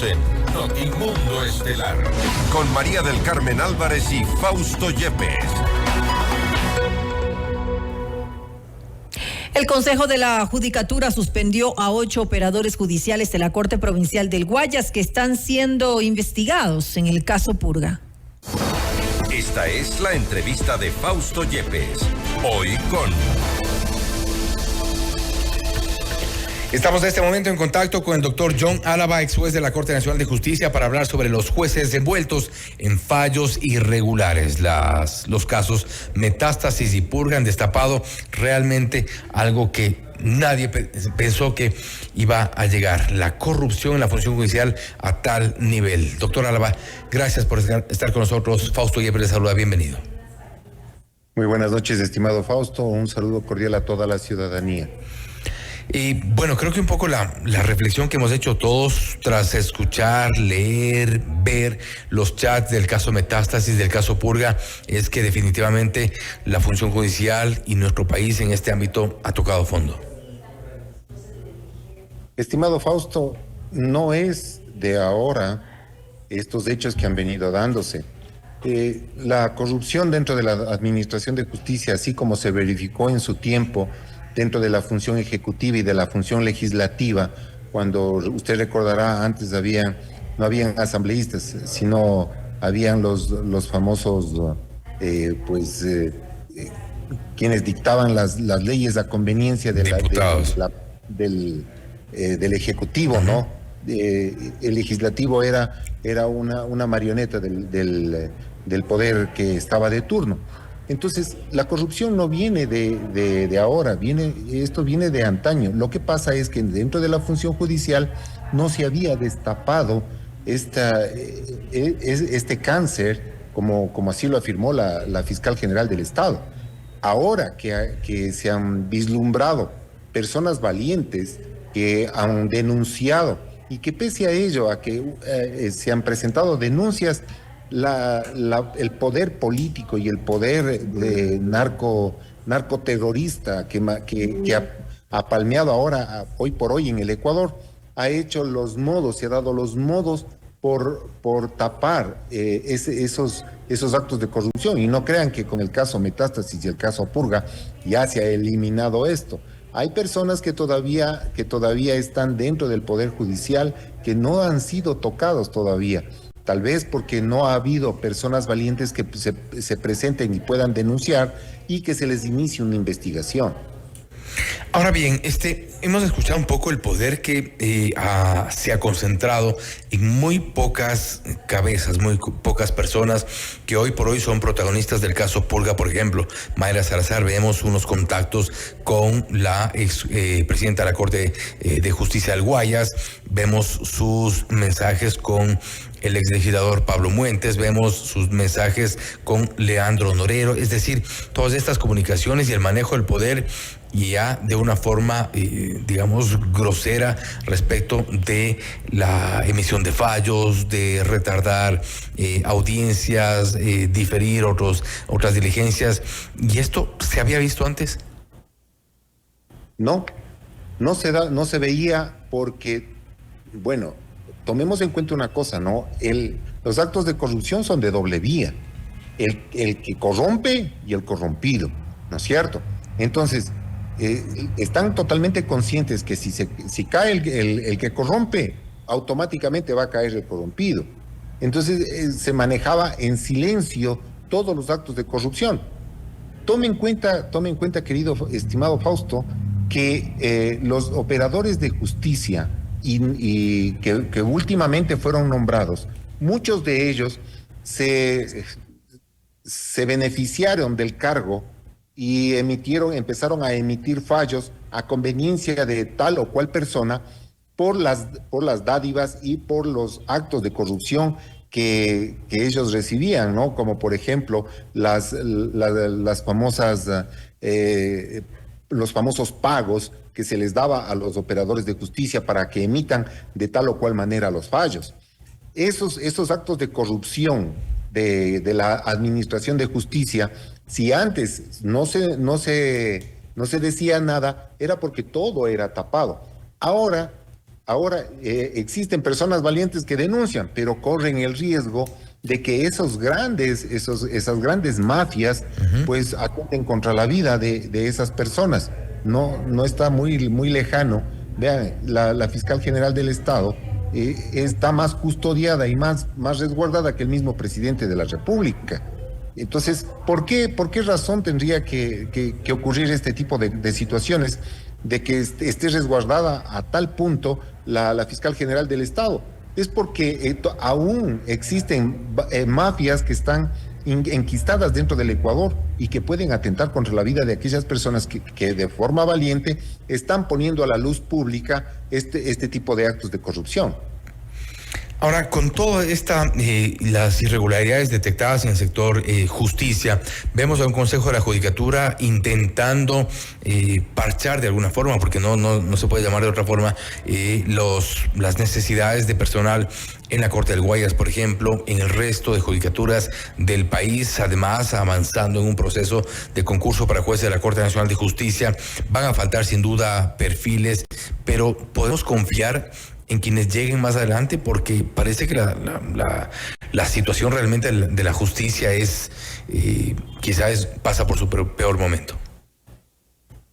Estamos en Notimundo Estelar con María del Carmen Álvarez y Fausto Yepes. El Consejo de la Judicatura suspendió a 8 operadores judiciales de la Corte Provincial del Guayas que están siendo investigados en el caso Purga. Esta es la entrevista de Fausto Yepes. Hoy con... Estamos en este momento en contacto con el doctor John Álava, ex juez de la Corte Nacional de Justicia, para hablar sobre los jueces envueltos en fallos irregulares. Los casos Metástasis y Purga han destapado realmente algo que nadie pensó que iba a llegar: la corrupción en la función judicial a tal nivel. Doctor Álava, gracias por estar con nosotros. Fausto Yepes le saluda, bienvenido. Muy buenas noches, estimado Fausto. Un saludo cordial a toda la ciudadanía. Y bueno, creo que un poco la reflexión que hemos hecho todos tras escuchar, leer, ver los chats del caso Metástasis, del caso Purga, es que definitivamente la función judicial y nuestro país en este ámbito ha tocado fondo. Estimado Fausto, no es de ahora estos hechos que han venido dándose. La corrupción dentro de la Administración de Justicia, así como se verificó en su tiempo dentro de la función ejecutiva y de la función legislativa, cuando usted recordará, antes no habían asambleístas, sino habían los famosos quienes dictaban las leyes a conveniencia de del Ejecutivo, ¿no? El legislativo era una marioneta del poder que estaba de turno. Entonces, la corrupción no viene de ahora, esto viene de antaño. Lo que pasa es que dentro de la función judicial no se había destapado este cáncer, como así lo afirmó la fiscal general del Estado. Ahora que se han vislumbrado personas valientes que han denunciado y que pese a ello, a que se han presentado denuncias, el poder político y el poder de narcoterrorista que ha palmeado ahora, hoy por hoy en el Ecuador, ha hecho se ha dado los modos por tapar esos actos de corrupción. Y no crean que con el caso Metástasis y el caso Purga ya se ha eliminado esto. Hay personas que todavía están dentro del Poder Judicial que no han sido tocados todavía. Tal vez porque no ha habido personas valientes que se presenten y puedan denunciar y que se les inicie una investigación. Ahora bien, hemos escuchado un poco el poder que se ha concentrado en muy pocas cabezas, muy pocas personas que hoy por hoy son protagonistas del caso Purga. Por ejemplo, Mayra Salazar, vemos unos contactos con la ex presidenta de la Corte de Justicia del Guayas, vemos sus mensajes con el exlegislador Pablo Muentes, vemos sus mensajes con Leandro Norero, es decir, todas estas comunicaciones y el manejo del poder ya de una forma, digamos, grosera respecto de la emisión de fallos, de retardar audiencias, diferir otras diligencias. ¿Y esto se había visto antes? No se veía porque, bueno, tomemos en cuenta una cosa, ¿no? Los actos de corrupción son de doble vía. El que corrompe y el corrompido, ¿no es cierto? Entonces, están totalmente conscientes que si cae el que corrompe, automáticamente va a caer el corrompido. Entonces, se manejaba en silencio todos los actos de corrupción. Tome en cuenta, estimado Fausto, que los operadores de justicia y que últimamente fueron nombrados, muchos de ellos se beneficiaron del cargo y empezaron a emitir fallos a conveniencia de tal o cual persona por las dádivas y por los actos de corrupción que ellos recibían, ¿no? Como por ejemplo las famosas los famosos pagos que se les daba a los operadores de justicia para que emitan de tal o cual manera los fallos. Esos actos de corrupción de la Administración de Justicia, si antes no se decía nada, era porque todo era tapado. Ahora Ahora existen personas valientes que denuncian, pero corren el riesgo de que esas grandes mafias, pues atenten contra la vida de esas personas. No está muy lejano. Vean, la fiscal general del Estado está más custodiada y más resguardada que el mismo presidente de la República. Entonces, ¿por qué razón tendría que ocurrir este tipo de situaciones, de que esté resguardada a tal punto la fiscal general del Estado? Es porque aún existen mafias que están enquistadas dentro del Ecuador y que pueden atentar contra la vida de aquellas personas que de forma valiente están poniendo a la luz pública este tipo de actos de corrupción. Ahora, con todas las irregularidades detectadas en el sector justicia, vemos a un Consejo de la Judicatura intentando parchar de alguna forma, porque no se puede llamar de otra forma, las necesidades de personal en la Corte del Guayas, por ejemplo, en el resto de judicaturas del país, además avanzando en un proceso de concurso para jueces de la Corte Nacional de Justicia. Van a faltar sin duda perfiles, pero podemos confiar en quienes lleguen más adelante, porque parece que la situación realmente de la justicia pasa por su peor momento.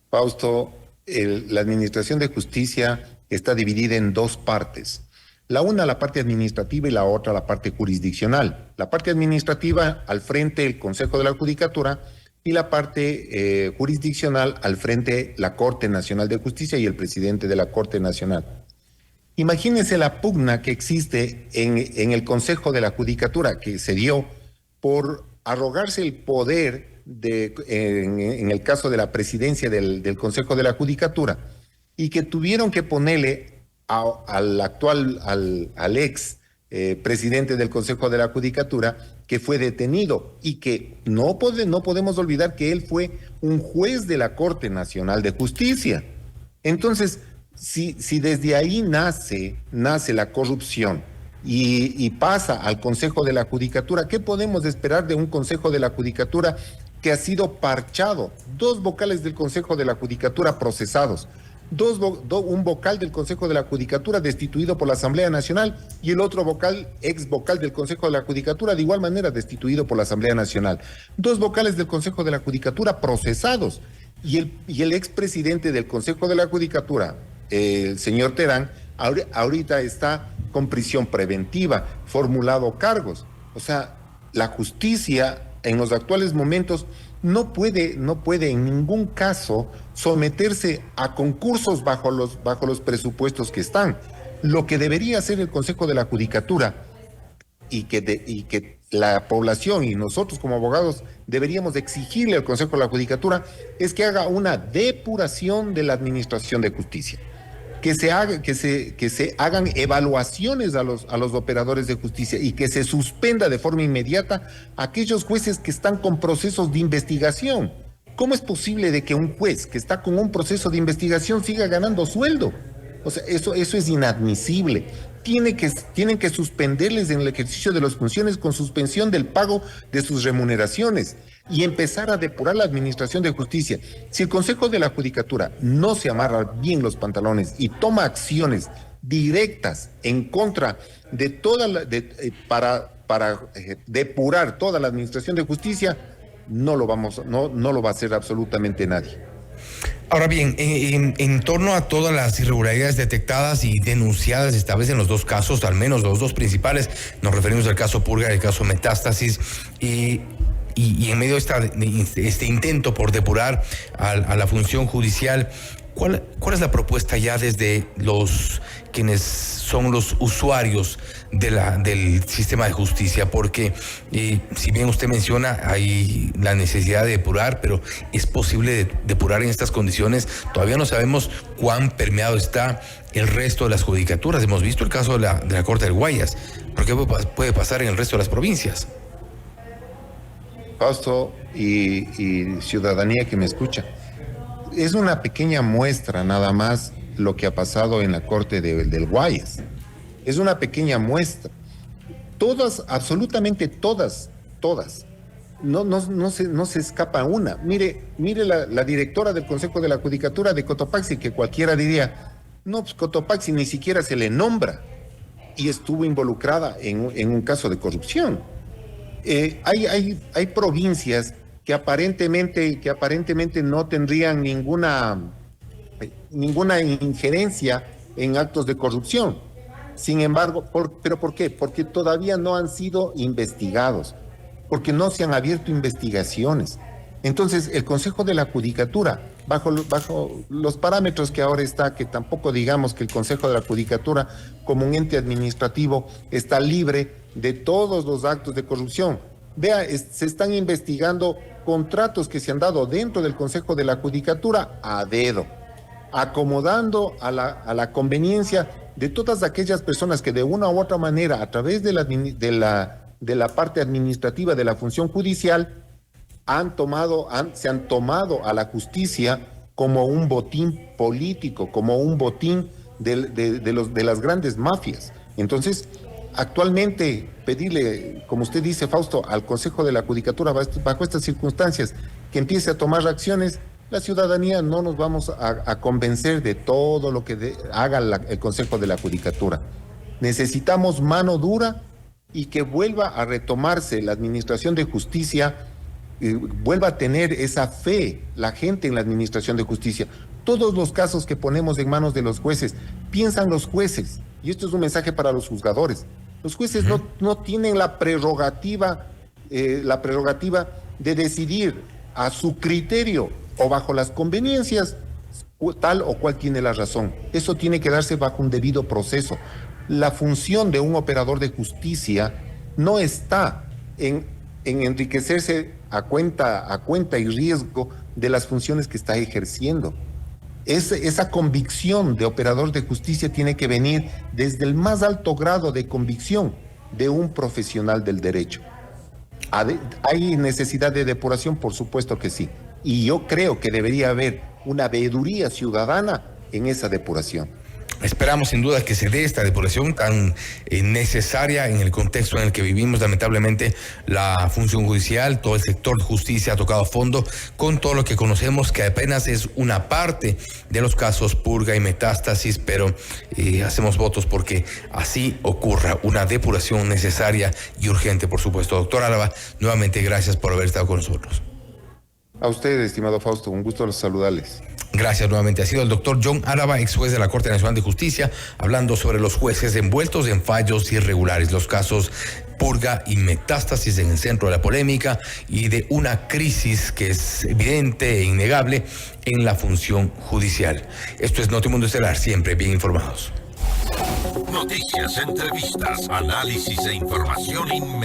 Fausto, la administración de justicia está dividida en dos partes. La parte administrativa y la otra la parte jurisdiccional. La parte administrativa al frente el Consejo de la Judicatura y la parte jurisdiccional al frente la Corte Nacional de Justicia y el presidente de la Corte Nacional. Imagínense la pugna que existe en el Consejo de la Judicatura, que se dio por arrogarse el poder en el caso de la presidencia del Consejo de la Judicatura, y que tuvieron que ponerle al ex presidente del Consejo de la Judicatura, que fue detenido, y que no podemos olvidar que él fue un juez de la Corte Nacional de Justicia. Entonces, si desde ahí nace la corrupción y pasa al Consejo de la Judicatura, ¿qué podemos esperar de un Consejo de la Judicatura que ha sido parchado? 2 vocales del Consejo de la Judicatura procesados, un vocal del Consejo de la Judicatura destituido por la Asamblea Nacional y el otro ex vocal del Consejo de la Judicatura de igual manera destituido por la Asamblea Nacional. 2 vocales del Consejo de la Judicatura procesados y el expresidente del Consejo de la Judicatura, el señor Terán, ahorita está con prisión preventiva, formulado cargos. O sea, la justicia en los actuales momentos no puede en ningún caso someterse a concursos bajo los presupuestos que están. Lo que debería hacer el Consejo de la Judicatura y que la población y nosotros como abogados deberíamos exigirle al Consejo de la Judicatura es que haga una depuración de la administración de justicia. Que se hagan evaluaciones a los operadores de justicia y que se suspenda de forma inmediata a aquellos jueces que están con procesos de investigación. ¿Cómo es posible de que un juez que está con un proceso de investigación siga ganando sueldo? O sea, eso es inadmisible. Tienen que suspenderles en el ejercicio de las funciones con suspensión del pago de sus remuneraciones y empezar a depurar la administración de justicia. Si el Consejo de la Judicatura no se amarra bien los pantalones y toma acciones directas en contra de para depurar toda la administración de justicia, no lo va a hacer absolutamente nadie. Ahora bien, en torno a todas las irregularidades detectadas y denunciadas esta vez en los 2 casos, al menos los 2 principales, nos referimos al caso Purga y al caso Metástasis, y en medio de este intento por depurar a la función judicial, ¿cuál es la propuesta ya desde quienes son los usuarios del sistema de justicia? Porque si bien usted menciona hay la necesidad de depurar, pero ¿es posible depurar en estas condiciones? Todavía no sabemos cuán permeado está el resto de las judicaturas. Hemos visto el caso de la Corte del Guayas, pero ¿qué puede pasar en el resto de las provincias? Fausto y ciudadanía que me escucha, es una pequeña muestra nada más lo que ha pasado en la Corte del Guayas. Es una pequeña muestra. Todas, absolutamente todas, no se escapa una. Mire la directora del Consejo de la Judicatura de Cotopaxi, que cualquiera diría, No, pues Cotopaxi ni siquiera se le nombra y estuvo involucrada en un caso de corrupción. Hay provincias que aparentemente no tendrían ninguna injerencia en actos de corrupción. Sin embargo, ¿pero por qué? Porque todavía no han sido investigados, porque no se han abierto investigaciones. Entonces, el Consejo de la Judicatura, bajo los parámetros que ahora está, que tampoco digamos que el Consejo de la Judicatura, como un ente administrativo, está libre de todos los actos de corrupción. Vea, se están investigando contratos que se han dado dentro del Consejo de la Judicatura a dedo, acomodando a la conveniencia de todas aquellas personas que de una u otra manera, a través de la parte administrativa de la función judicial, se han tomado a la justicia como un botín político, como un botín de las grandes mafias. Entonces, actualmente pedirle, como usted dice, Fausto, al Consejo de la Judicatura bajo estas circunstancias que empiece a tomar acciones, la ciudadanía no nos vamos a convencer de todo lo que haga el Consejo de la Judicatura. Necesitamos mano dura y que vuelva a retomarse la administración de justicia, vuelva a tener esa fe la gente en la administración de justicia. Todos los casos que ponemos en manos de los jueces, piensan los jueces, y esto es un mensaje para los juzgadores, los jueces no tienen la prerrogativa de decidir a su criterio o bajo las conveniencias, tal o cual tiene la razón. Eso tiene que darse bajo un debido proceso. La función de un operador de justicia no está en enriquecerse a cuenta y riesgo de las funciones que está ejerciendo. Esa convicción de operador de justicia tiene que venir desde el más alto grado de convicción de un profesional del derecho. ¿Hay necesidad de depuración? Por supuesto que sí. Y yo creo que debería haber una veeduría ciudadana en esa depuración. Esperamos sin duda que se dé esta depuración tan necesaria en el contexto en el que vivimos. Lamentablemente la función judicial, todo el sector de justicia ha tocado a fondo con todo lo que conocemos, que apenas es una parte de los casos purga y metástasis, pero hacemos votos porque así ocurra una depuración necesaria y urgente, por supuesto. Doctor Álava, nuevamente gracias por haber estado con nosotros. A usted, estimado Fausto, un gusto saludarles. Gracias nuevamente. Ha sido el doctor John Álava, ex juez de la Corte Nacional de Justicia, hablando sobre los jueces envueltos en fallos irregulares, los casos purga y metástasis en el centro de la polémica y de una crisis que es evidente e innegable en la función judicial. Esto es Notimundo Estelar, siempre bien informados. Noticias, entrevistas, análisis e información inmediata.